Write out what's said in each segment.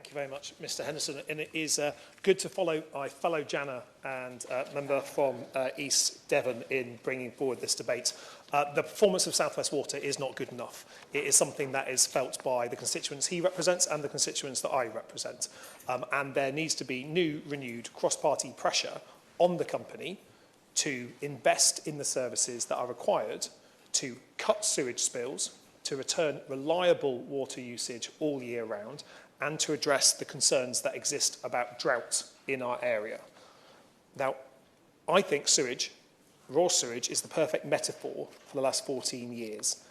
Thank you very much, Mr Henderson. And it is good to follow my fellow Jana and member from East Devon in bringing forward this debate. The performance of South West Water is not good enough. It is something that is felt by the constituents he represents and the constituents that I represent. And there needs to be new, renewed cross-party pressure on the company to invest in the services that are required to cut sewage spills, to return reliable water usage all year round, and to address the concerns that exist about drought in our area. Now, I think sewage, raw sewage, is the perfect metaphor for the last 14 years.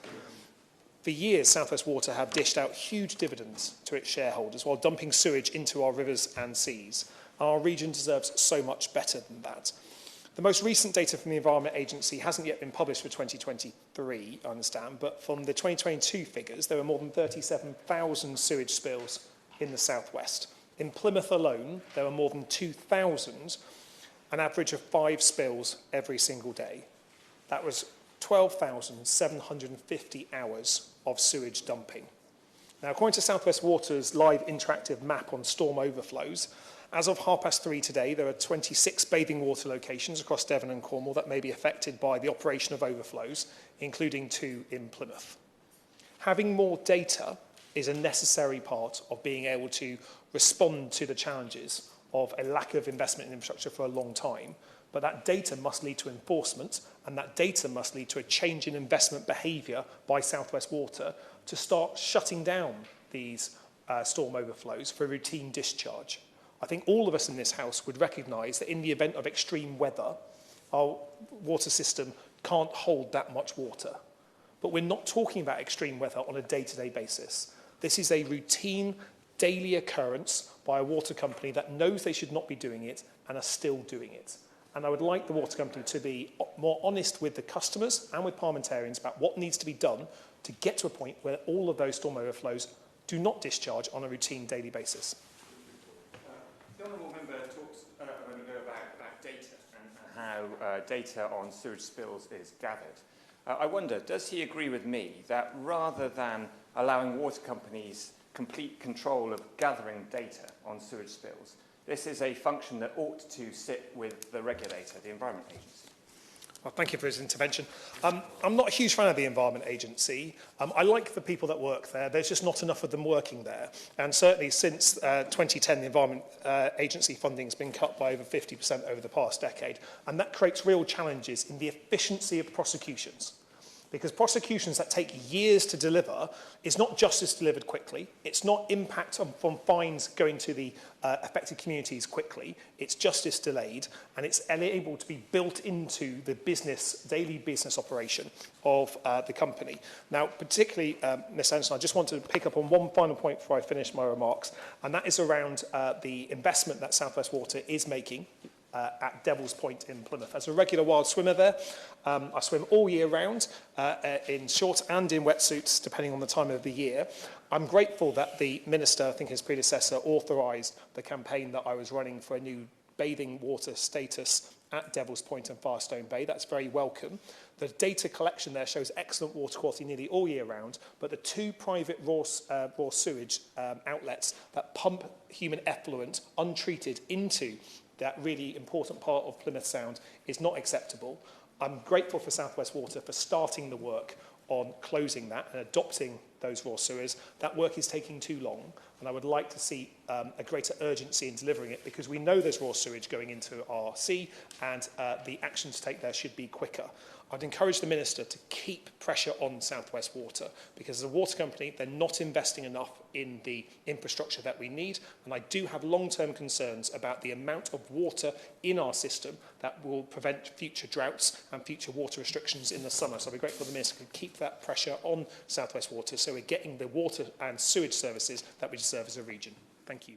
For years, South West Water have dished out huge dividends to its shareholders while dumping sewage into our rivers and seas. Our region deserves so much better than that. The most recent data from the Environment Agency hasn't yet been published for 2023, I understand, but from the 2022 figures, there were more than 37,000 sewage spills in the southwest. In Plymouth alone, there were more than 2,000, an average of 5 spills every single day. That was 12,750 hours of sewage dumping. Now, according to South West Water's live interactive map on storm overflows, as of 3:30 today, there are 26 bathing water locations across Devon and Cornwall that may be affected by the operation of overflows, including 2 in Plymouth. Having more data is a necessary part of being able to respond to the challenges of a lack of investment in infrastructure for a long time. But that data must lead to enforcement, and that data must lead to a change in investment behaviour by South West Water to start shutting down these storm overflows for routine discharge. I think all of us in this House would recognise that in the event of extreme weather, our water system can't hold that much water. But we're not talking about extreme weather on a day-to-day basis. This is a routine, daily occurrence by a water company that knows they should not be doing it and are still doing it. And I would like the water company to be more honest with the customers and with parliamentarians about what needs to be done to get to a point where all of those storm overflows do not discharge on a routine, daily basis. The honourable member talks a moment ago about data and how data on sewage spills is gathered. I wonder, does he agree with me that rather than allowing water companies complete control of gathering data on sewage spills, this is a function that ought to sit with the regulator, the Environment Agency? Well, thank you for his intervention. I'm not a huge fan of the Environment Agency. I like the people that work there. There's just not enough of them working there. And certainly since 2010, the Environment Agency funding has been cut by over 50% over the past decade. And that creates real challenges in the efficiency of prosecutions. Because prosecutions that take years to deliver is not justice delivered quickly. It's not impact from fines going to the affected communities quickly. It's justice delayed, and it's able to be built into the daily business operation of the company. Now, particularly, Ms. Anderson, I just want to pick up on one final point before I finish my remarks, and that is around the investment that South West Water is making at Devil's Point in Plymouth. As a regular wild swimmer there, I swim all year round in short and in wetsuits, depending on the time of the year. I'm grateful that the Minister, I think his predecessor, authorised the campaign that I was running for a new bathing water status at Devil's Point and Firestone Bay. That's very welcome. The data collection there shows excellent water quality nearly all year round, but the 2 private raw sewage outlets that pump human effluent untreated into that really important part of Plymouth Sound is not acceptable. I'm grateful for South West Water for starting the work on closing that and adopting those raw sewers. That work is taking too long, and I would like to see a greater urgency in delivering it, because we know there's raw sewage going into our sea, and the action to take there should be quicker. I'd encourage the Minister to keep pressure on South West Water, because as a water company, they're not investing enough in the infrastructure that we need, and I do have long-term concerns about the amount of water in our system that will prevent future droughts and future water restrictions in the summer. So I'd be grateful the Minister could keep that pressure on South West Water so we're getting the water and sewage services that we deserve as a region. Thank you.